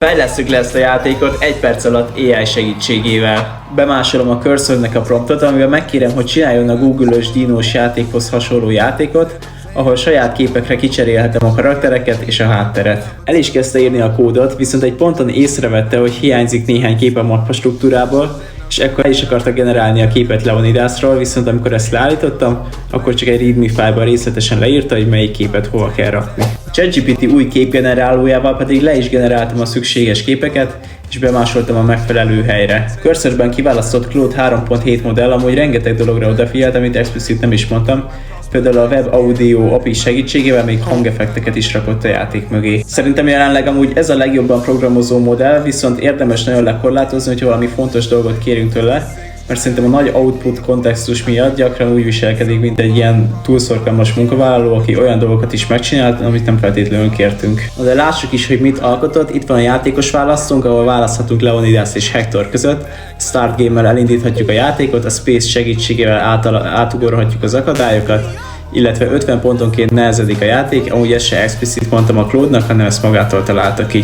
Fejlesszük le ezt a játékot 1 perc alatt AI segítségével. Bemásolom a cursor-nek a promptot, amivel megkérem, hogy csináljon a Google-ös dinós játékhoz hasonló játékot, ahol saját képekre kicserélhetem a karaktereket és a hátteret. El is kezdte írni a kódot, viszont egy ponton észrevette, hogy hiányzik néhány kép a mappa struktúrából, és ekkor el is akarta generálni a képet Leonidasról, viszont amikor ezt leállítottam, akkor csak egy readme fájlban részletesen leírta, hogy melyik képet hova kell rakni. A ChatGPT új képgenerálójával pedig le is generáltam a szükséges képeket, és bemásoltam a megfelelő helyre. A Cursorban kiválasztott Claude 3.7 modell amúgy rengeteg dologra odafigyelt, amit explicit nem is mondtam, például a Web Audio API segítségével még hangeffekteket is rakott a játék mögé. Szerintem jelenleg amúgy ez a legjobban programozó modell, viszont érdemes nagyon lekorlátozni, hogyha valami fontos dolgot kérünk tőle, mert szerintem a nagy output kontextus miatt gyakran úgy viselkedik, mint egy ilyen túlszorgalmas munkavállaló, aki olyan dolgokat is megcsinált, amit nem feltétlenül kértünk. De lássuk is, hogy mit alkotott. Itt van a játékos választónk, ahol választhatunk Leonidas és Hector között. Start Game-mel elindíthatjuk a játékot, a Space segítségével átugorhatjuk az akadályokat, illetve 50 pontonként nehezedik a játék, amúgy ezt se explicit mondtam a Claude-nak, hanem ezt magától találta ki.